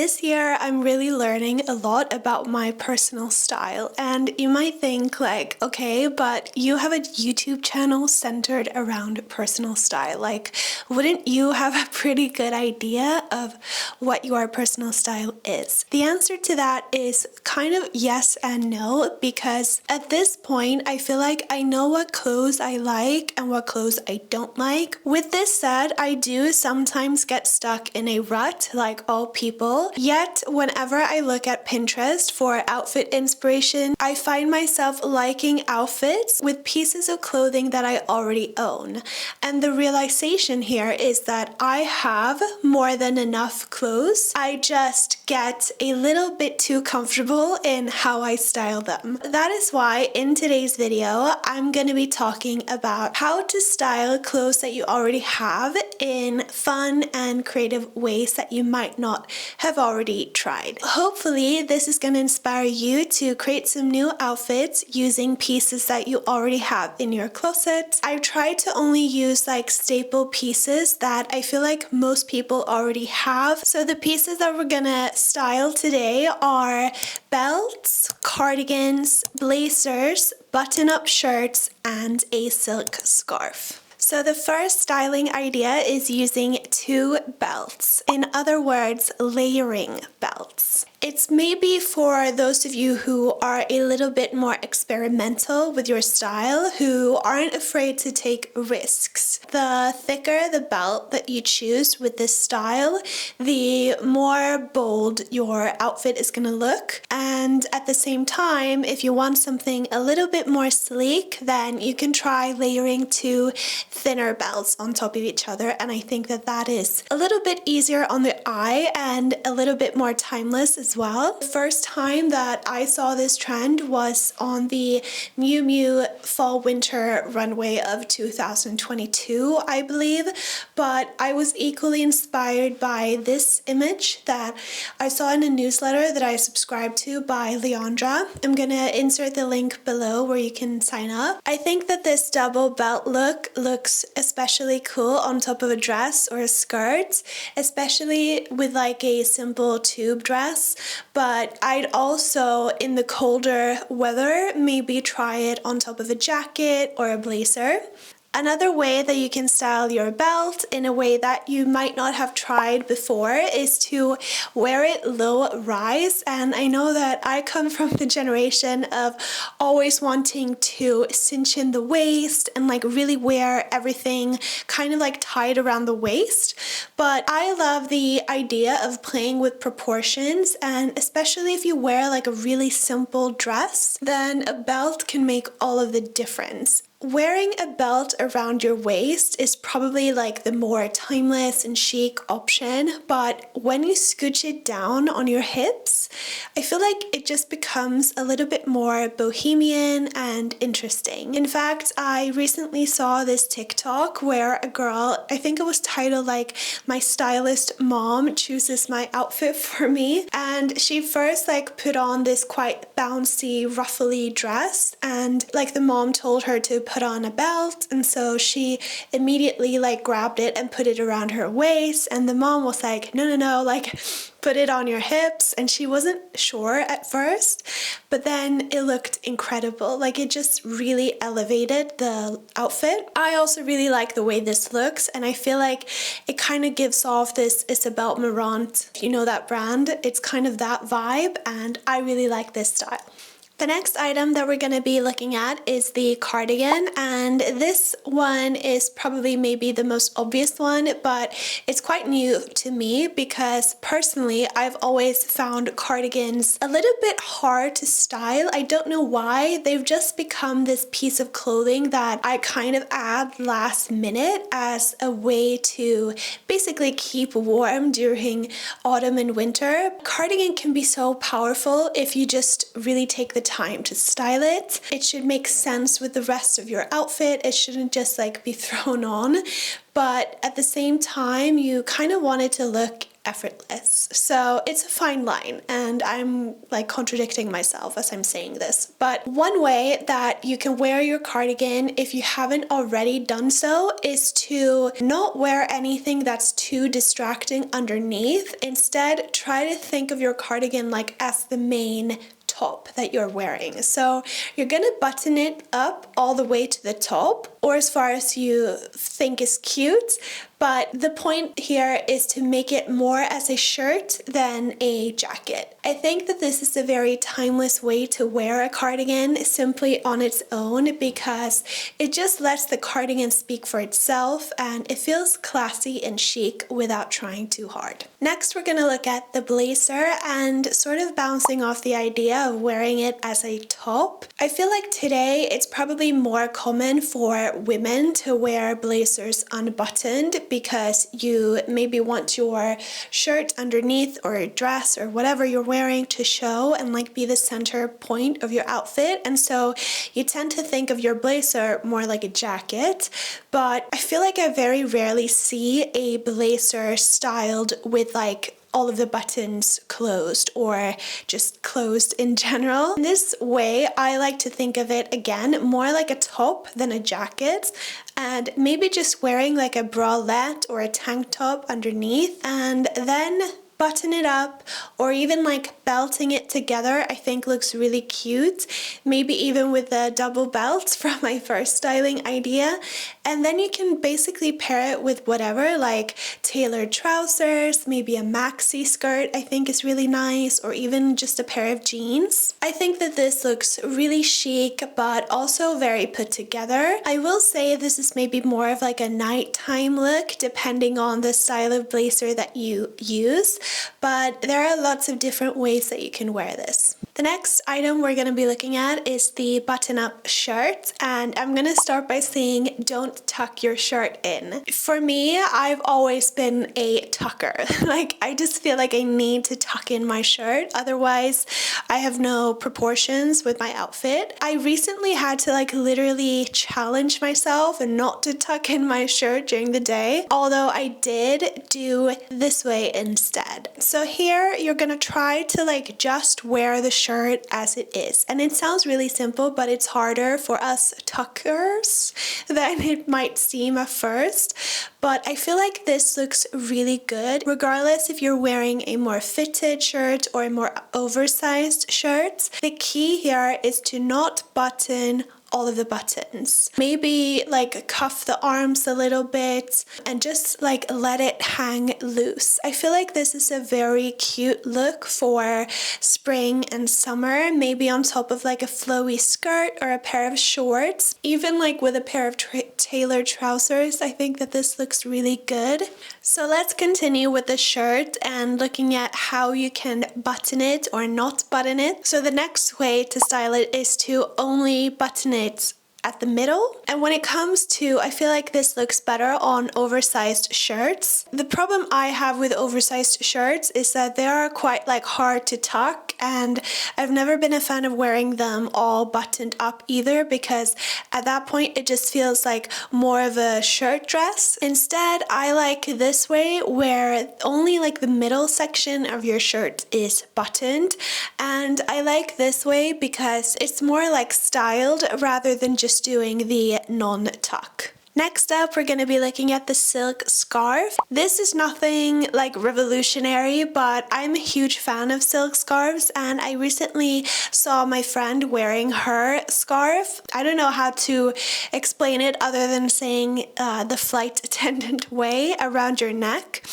This year, I'm really learning a lot about my personal style, and you might think like, okay, but you have a YouTube channel centered around personal style. Like, wouldn't you have a pretty good idea of what your personal style is? The answer to that is kind of yes and no, because at this point, I feel like I know what clothes I like and what clothes I don't like. With this said, I do sometimes get stuck in a rut like all people. Yet, whenever I look at Pinterest for outfit inspiration, I find myself liking outfits with pieces of clothing that I already own. And the realization here is that I have more than enough clothes. I just get a little bit too comfortable in how I style them. That is why in today's video, I'm going to be talking about how to style clothes that you already have in fun and creative ways that you might not have already tried. Hopefully, this is going to inspire you to create some new outfits using pieces that you already have in your closet. I've tried to only use like staple pieces that I feel like most people already have. So the pieces that we're gonna style today are belts, cardigans, blazers, button-up shirts, and a silk scarf. So the first styling idea is using two belts. In other words, layering belts. It's maybe for those of you who are a little bit more experimental with your style, who aren't afraid to take risks. The thicker the belt that you choose with this style, the more bold your outfit is going to look. And at the same time, if you want something a little bit more sleek, then you can try layering two thinner belts on top of each other. And I think that that is a little bit easier on the eye and a little bit more timeless as well. The first time that I saw this trend was on the Miu Miu Fall Winter runway of 2022, I believe, but I was equally inspired by this image that I saw in a newsletter that I subscribed to by Leandra. I'm gonna insert the link below where you can sign up. I think that this double belt look looks especially cool on top of a dress or a skirt, especially with like a simple tube dress. But I'd also, in the colder weather, maybe try it on top of a jacket or a blazer. Another way that you can style your belt in a way that you might not have tried before is to wear it low rise. And I know that I come from the generation of always wanting to cinch in the waist and like really wear everything kind of like tied around the waist. But I love the idea of playing with proportions, and especially if you wear like a really simple dress, then a belt can make all of the difference. Wearing a belt around your waist is probably like the more timeless and chic option, but when you scooch it down on your hips, I feel like it just becomes a little bit more bohemian and interesting. In fact, I recently saw this TikTok where a girl, I think it was titled like "My stylist mom chooses my outfit for me," and she first like put on this quite bouncy, ruffly dress, and like the mom told her to put on a belt, and so she immediately like grabbed it and put it around her waist, and the mom was like, no, like put it on your hips, and she wasn't sure at first, but then it looked incredible. Like it just really elevated the outfit. I also really like the way this looks, and I feel like it kind of gives off this Isabel Marant, you know that brand, it's kind of that vibe, and I really like this style. The next item that we're going to be looking at is the cardigan, and this one is probably maybe the most obvious one, but it's quite new to me because personally I've always found cardigans a little bit hard to style. I don't know why. They've just become this piece of clothing that I kind of add last minute as a way to basically keep warm during autumn and winter. Cardigan can be so powerful if you just really take the time to style it. It should make sense with the rest of your outfit. It shouldn't just like be thrown on, but at the same time you kind of want it to look effortless. So it's a fine line, and I'm like contradicting myself as I'm saying this. But one way that you can wear your cardigan, if you haven't already done so, is to not wear anything that's too distracting underneath. Instead, try to think of your cardigan like as the main top that you're wearing. So you're gonna button it up all the way to the top, or as far as you think is cute, but the point here is to make it more as a shirt than a jacket. I think that this is a very timeless way to wear a cardigan simply on its own, because it just lets the cardigan speak for itself and it feels classy and chic without trying too hard. Next, we're gonna look at the blazer and sort of bouncing off the idea of wearing it as a top. I feel like today it's probably more common for women to wear blazers unbuttoned because you maybe want your shirt underneath or a dress or whatever you're wearing to show and like be the center point of your outfit. And so you tend to think of your blazer more like a jacket, but I feel like I very rarely see a blazer styled with like all of the buttons closed or just closed in general. In this way, I like to think of it again more like a top than a jacket, and maybe just wearing like a bralette or a tank top underneath and then button it up, or even like belting it together, I think looks really cute. Maybe even with the double belt from my first styling idea. And then you can basically pair it with whatever, like tailored trousers, maybe a maxi skirt I think is really nice, or even just a pair of jeans. I think that this looks really chic, but also very put together. I will say this is maybe more of like a nighttime look, depending on the style of blazer that you use. But there are lots of different ways that you can wear this. The next item we're going to be looking at is the button-up shirt, and I'm going to start by saying don't tuck your shirt in. For me, I've always been a tucker. Like, I just feel like I need to tuck in my shirt, otherwise I have no proportions with my outfit. I recently had to like literally challenge myself and not to tuck in my shirt during the day, although I did do this way instead. So here you're gonna try to like just wear the shirt as it is, and it sounds really simple, but it's harder for us tuckers than it might seem at first. But I feel like this looks really good regardless if you're wearing a more fitted shirt or a more oversized shirt. The key here is to not button all of the buttons. Maybe like cuff the arms a little bit and just like let it hang loose. I feel like this is a very cute look for spring and summer, maybe on top of like a flowy skirt or a pair of shorts. Even like with a pair of tailored trousers, I think that this looks really good. So let's continue with the shirt and looking at how you can button it or not button it. So the next way to style it is to only button it at the middle. And when it comes to, I feel like this looks better on oversized shirts. The problem I have with oversized shirts is that they are quite like hard to tuck, and I've never been a fan of wearing them all buttoned up either, because at that point it just feels like more of a shirt dress. Instead, I like this way where only like the middle section of your shirt is buttoned, and I like this way because it's more like styled rather than just doing the non-tuck. Next up, we're going to be looking at the silk scarf. This is nothing like revolutionary, but I'm a huge fan of silk scarves, and I recently saw my friend wearing her scarf. I don't know how to explain it other than saying the flight attendant way around your neck.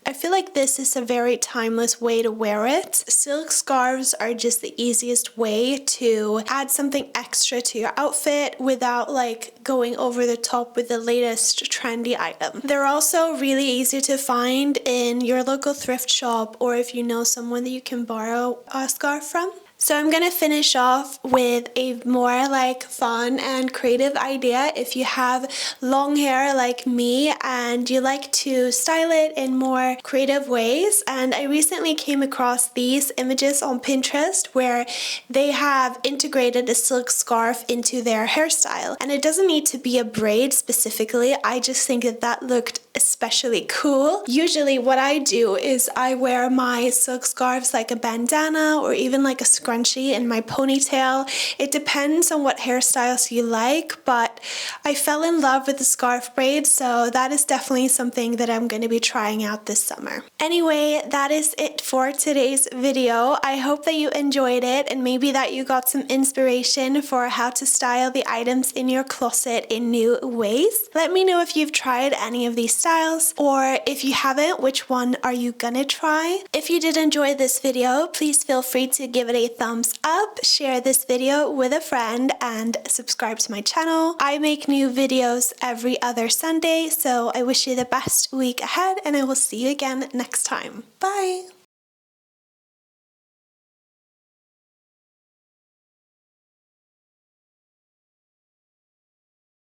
I feel like this is a very timeless way to wear it. Silk scarves are just the easiest way to add something extra to your outfit without like going over the top with the latest trendy item. They're also really easy to find in your local thrift shop, or if you know someone that you can borrow a scarf from. So I'm gonna finish off with a more like fun and creative idea. If you have long hair like me and you like to style it in more creative ways, and I recently came across these images on Pinterest where they have integrated a silk scarf into their hairstyle, and it doesn't need to be a braid specifically. I just think that that looked especially cool. Usually what I do is I wear my silk scarves like a bandana or even like a scrunchie in my ponytail. It depends on what hairstyles you like, but I fell in love with the scarf braid, so that is definitely something that I'm going to be trying out this summer. Anyway, that is it for today's video. I hope that you enjoyed it and maybe that you got some inspiration for how to style the items in your closet in new ways. Let me know if you've tried any of these styles, or if you haven't, which one are you gonna try? If you did enjoy this video, please feel free to give it a thumbs up, share this video with a friend, and subscribe to my channel. I make new videos every other Sunday, so I wish you the best week ahead, and I will see you again next time. Bye!